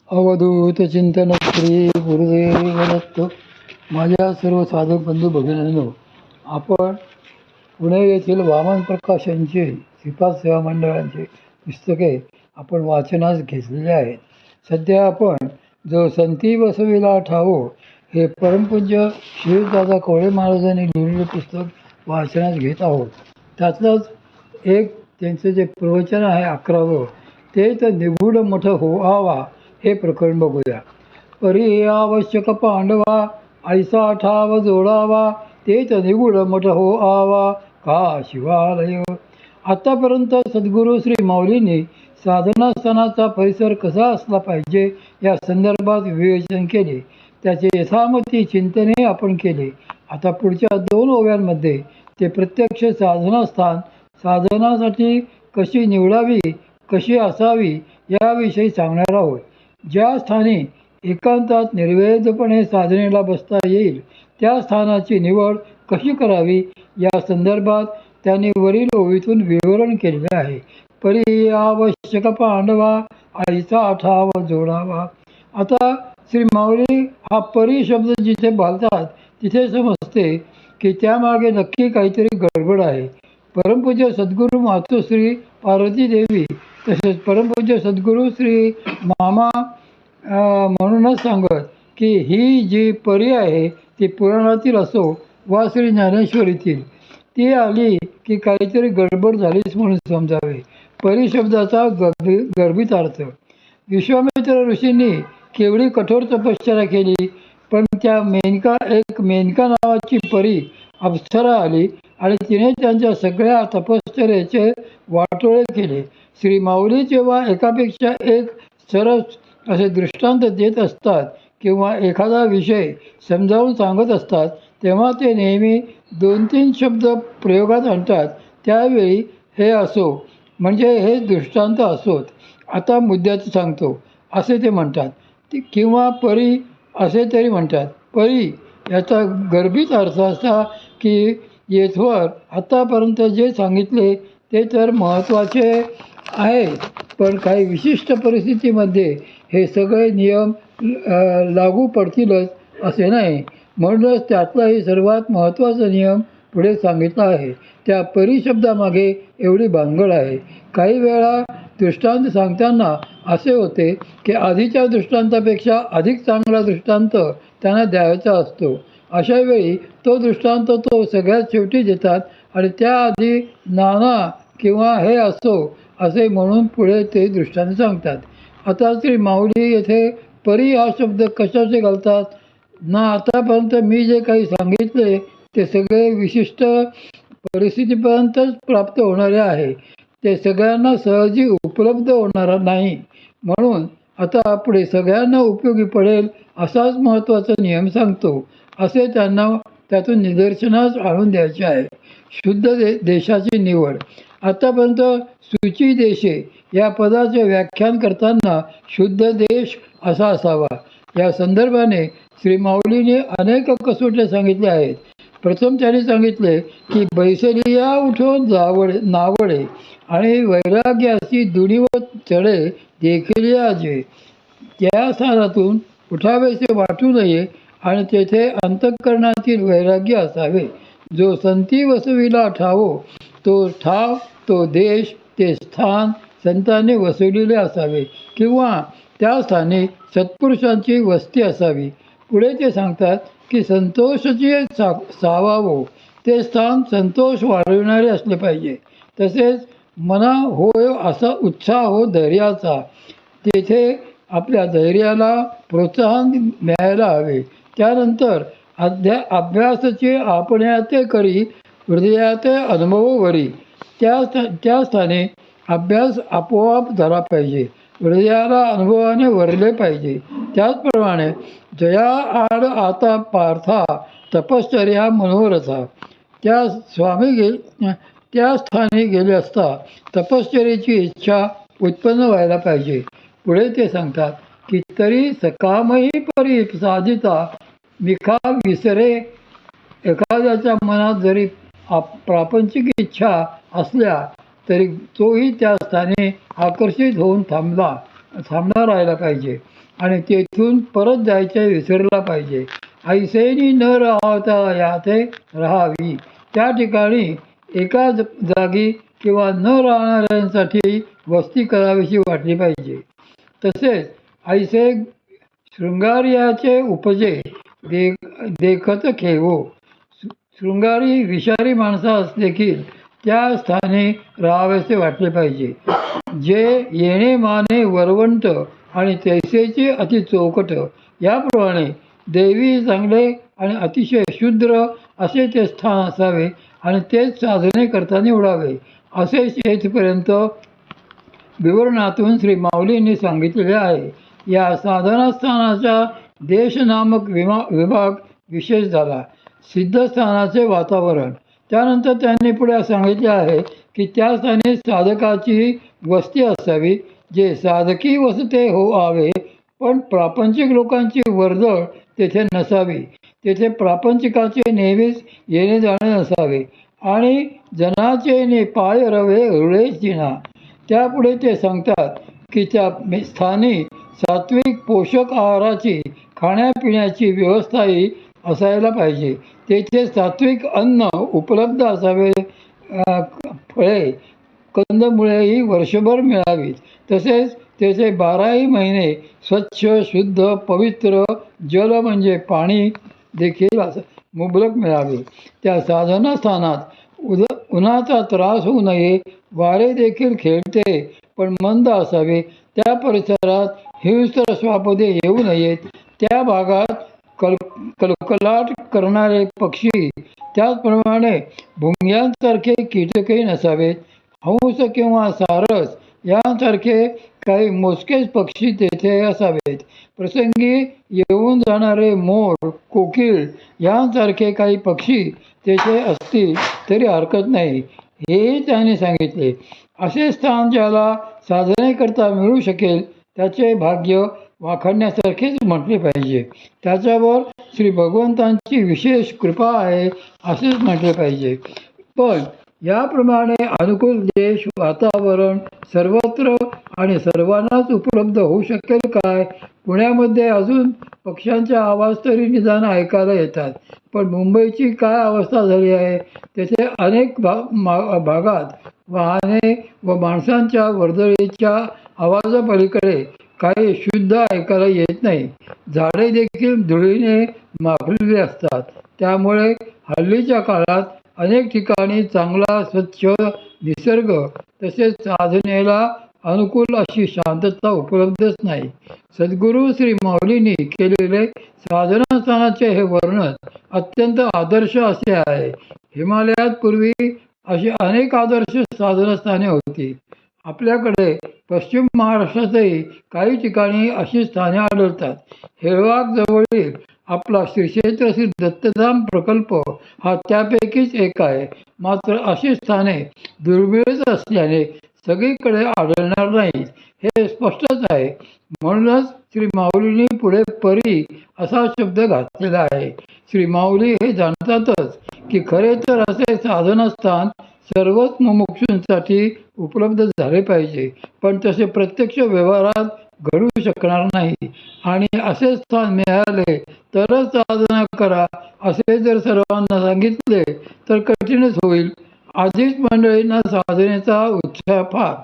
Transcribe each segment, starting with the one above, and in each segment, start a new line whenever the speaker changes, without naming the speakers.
अवधूत चिंतन श्री गुरुदेव दत्त. माझ्या सर्व साधक बंधू भगिनींनो, आपण पुणे येथील वामन प्रकाश यांची श्रीपाद सेवा मंडळांची पुस्तके आपण वाचनास घेतलेली आहेत. सध्या आपण जो संती बसविला ठावो हे परमपूज्य श्रीदादा कोळे महाराजांनी लिहिलेले पुस्तक वाचनास घेत आहोत. त्यातलंच एक त्यांचं जे प्रवचन आहे 11वं, ते तर निगूढ मठ होआवा हे प्रकरण बघूया. परी आवश्यक पांडवा ऐसा ठाव जोडावा, तेच निगूढ मठ होआवा का शिवालय. आतापर्यंत सद्गुरू श्री माऊलींनी साधनास्थानाचा परिसर कसा असला पाहिजे या संदर्भात विवेचन केले. त्याचे यथामती चिंतनही आपण केले. आता पुढच्या 2 ओव्यांमध्ये ते प्रत्यक्ष साधनास्थान, साधनासाठी कशी निवडावी, कशी असावी याविषयी सांगणार आहोत. ज्या स्थानी एकांतात निर्वेदपणे साधनेला बसता येईल त्या स्थानाची निवड कशी करावी या संदर्भात त्यांनी वरील ओवीतून विवरण केलेले आहे. परी आवश्यक पांडवा ऐसा ठाव जोडावा. आता श्री माऊली हा परी शब्द जिथे बोलतात तिथे समजते की त्यामागे नक्की काहीतरी गडबड आहे. परमपूज्य सद्गुरू मातोश्री पार्वती देवी तसेच परमपूज्य सद्गुरू श्री मामा म्हणूनच सांगत की ही जी परी आहे ती पुराणातील असो वा श्री ज्ञानेश्वरीतील, ती आली की काहीतरी गडबड झालीच म्हणून समजावे. परी शब्दाचा गर्भित अर्थ. विश्वामित्र ऋषींनी केवढी कठोर तपश्चर्या केली, पण त्या मेनका नावाची परी अप्सरा आली आणि तिने त्यांच्या सगळ्या तपश्चर्याचे वाटोळे केले. श्री माऊली जेव्हा एकापेक्षा एक सरस असे दृष्टांत देत असतात किंवा एखादा विषय समजावून सांगत असतात तेव्हा ते नेहमी 2-3 शब्द प्रयोगात आणतात. त्यावेळी हे असो म्हणजे हे दृष्टांत असोत, आता मुद्द्याचं सांगतो असे ते म्हणतात, किंवा परी असे तरी म्हणतात. परी याचा गर्भित अर्थ असा की येथवर आतापर्यंत जे सांगितले ते तर महत्त्वाचे आहे, पण काही विशिष्ट परिस्थितीमध्ये हे सगळे नियम लागू पडतीलच असे नाही. म्हणूनच त्यातलाही सर्वात महत्त्वाचा नियम पुढे सांगितला आहे. त्या परी शब्दामागे एवढी भानगड आहे. काही वेळा दृष्टांत सांगताना असे होते की आधीच्या दृष्टांतापेक्षा अधिक चांगला दृष्टांत त्यांना द्यायचा असतो. अशा वेळी तो दृष्टांत तो सगळ्यात शेवटी देतात आणि त्याआधी नाना किंवा हे असो असे म्हणून पुढे ते दृष्टांत सांगतात. आता श्री माऊली येथे परी हा शब्द कशाचे घालतात ना. आतापर्यंत मी जे काही सांगितले ते सगळे विशिष्ट परिस्थितीपर्यंतच प्राप्त होणारे आहे. ते सगळ्यांना सहजी उपलब्ध होणार नाही. म्हणून आता पुढे सगळ्यांना उपयोगी पडेल असाच महत्त्वाचा नियम सांगतो असे त्यांना त्यातून निदर्शनास आणून द्यायचे आहे. शुद्ध देशाची निवड. आतापर्यंत सूची देशे या पदाचे व्याख्यान करताना शुद्ध देश असा असावा या संदर्भाने श्री माऊलीने अनेक कसोट्या सांगितल्या आहेत. प्रथम त्यांनी सांगितले की बैसलिया उठून नावडे आणि वैराग्याची दुनिव चढे देखील जे. त्या स्थानातून उठावेसे वाटू नये आणि तेथे अंतःकरणातील वैराग्य असावे. जो संती वसविला ठावो तो ठाव, तो देश, ते स्थान संतांनी वसविलेले असावे किंवा त्या स्थानी सत्पुरुषांची वस्ती असावी. पुढे ते सांगतात की संतोषाची सावावो, ते स्थान संतोष वाढविणारे असले पाहिजे. तसेच मना होय असा उत्साह हो धैर्याचा, तेथे आपल्या धैर्याला प्रोत्साहन मिळायला हवे. त्यानंतर अभ्यासाचे आपण्याते करी हृदयात अनुभववरी, त्या स्थानी अभ्यास आपोआप झाला पाहिजे, हृदयाला अनुभवाने भरले पाहिजे. त्याचप्रमाणे जया आड आता पार्था तपश्चर्या मनोरथा, त्या स्थानी गेले असता तपश्चर्याची इच्छा उत्पन्न व्हायला पाहिजे. पुढे ते सांगतात की तरी सकामही परी साधिता मिखा विसरे. एखाद्याच्या मनात जरी प्रापंचिक इच्छा असल्या तरी तोही त्या स्थानी आकर्षित होऊन थांबला राहायला पाहिजे आणि तेथून परत जायचे विसरला पाहिजे. ऐसेनी न राहता याते राहावी. त्या ठिकाणी एका जागी किंवा न राहणाऱ्यांसाठी वस्ती करावीशी वाटली पाहिजे. तसेच ऐसे शृंगार्याचे उपजे देखत खेळो. शृंगारी विषारी माणसास देखील त्या स्थानी राहावेसे वाटले पाहिजे. जे येणे माने वरवंट आणि तैसेचे अति चौकट याप्रमाणे दैवी चांगले आणि अतिशय शूद्र असे ते स्थान असावे आणि तेच साधने करता निवडावे असे येथपर्यंत विवरणातून श्री माऊलींनी सांगितलेले आहे. या साधनास्थानाचा देश नामक विभाग विशेष झाला. सिद्धस्थानाचे वातावरण. त्यानंतर त्यांनी पुढे सांगितले आहे की त्या स्थानी साधकाची वस्ती असावी, जे साधकी वसते हो आवे, पण प्रापंचिक लोकांची वर्दळ तेथे नसावी. तेथे प्रापंचिकाचे नेहमीच येणे जाणे नसावे आणि जनाचे पाय रवे रुळे चिना. त्यापुढे ते सांगतात की त्या स्थानी सात्विक पोषक आहाराची खाण्यापिण्याची व्यवस्थाही असायला पाहिजे. तेथे सात्विक अन्न उपलब्ध असावे. फळे कंदमुळेही वर्षभर मिळावीत. तसेच तेथे 12ही महिने स्वच्छ शुद्ध पवित्र जल म्हणजे पाणी देखील मुबलक मिळावे. त्या साधनास्थानात उन्हाचा त्रास होऊ नये. वारे देखील खेळते पण मंद असावे. त्या परिसरात हिंस्र श्वापदे येऊ नयेत. त्या भागात कलकलाट करणारे पक्षी, त्याचप्रमाणे भुंग्यांसारखे कीटकही नसावेत. हंस किंवा सारस यांसारखे काही मोजकेच पक्षी तेथे असावेत. प्रसंगी येऊन जाणारे मोर, कोकिळ यांसारखे काही पक्षी तेथे असतील तरी हरकत नाही, हेही त्यांनी सांगितले. असे स्थान ज्याला साधनेकरता मिळू शकेल त्याचे भाग्य वाखाणण्यासारखेच म्हटले पाहिजे. त्याच्यावर श्री भगवंतांची विशेष कृपा आहे असेच म्हटले पाहिजे. पण याप्रमाणे अनुकूल देश वातावरण सर्वत्र आणि सर्वांनाच उपलब्ध होऊ शकेल काय? पुण्यामध्ये अजून पक्ष्यांचा आवाज तरी निदान ऐकायला येतात, पण मुंबईची काय अवस्था झाली आहे? तेथे अनेक भागात वाहने व माणसांच्या वर्दळीच्या आवाजापलीकडे काही शुद्ध ऐकायला येत नाही. झाडे देखील धुळीने माखलेली असतात. त्यामुळे हल्लीच्या काळात अनेक ठिकाणी चांगला स्वच्छ निसर्ग तसेच साधनेला अनुकूल अशी शांतता उपलब्धच नाही. सद्गुरू श्री माऊलींनी केलेले साधनास्थानाचे हे वर्णन अत्यंत आदर्श असे आहे. हिमालयात पूर्वी अशी अनेक आदर्श साधनस्थाने होती. आपल्याकडे पश्चिम महाराष्ट्रातही काही ठिकाणी अशी स्थाने आढळतात. हेळवाक जवळील आपला श्री क्षेत्र श्री दत्तधाम प्रकल्प हा त्यापैकीच एक आहे. मात्र अशी स्थाने दुर्मिळच असल्याने सगळीकडे आढळणार नाहीत हे स्पष्टच आहे. म्हणूनच श्री माऊलींनी पुढे परी असा शब्द घातलेला आहे. श्री माऊली हे जाणतातच की खरे तर असे साधनस्थान सर्वच मुमुक्षूंसाठी उपलब्ध झाले पाहिजे, पण तसे प्रत्यक्ष व्यवहारात घडू शकणार नाही. आणि असे स्थान मिळाले तरच साधना करा असे जर सर्वांना सांगितले तर कठीणच होईल. आधीच मंडळींना साधनेचा उत्साह फार,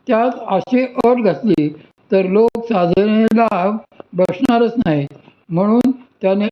त्यात अशी अट घातली तर लोक साधनेला बसणारच नाहीत. म्हणून त्याने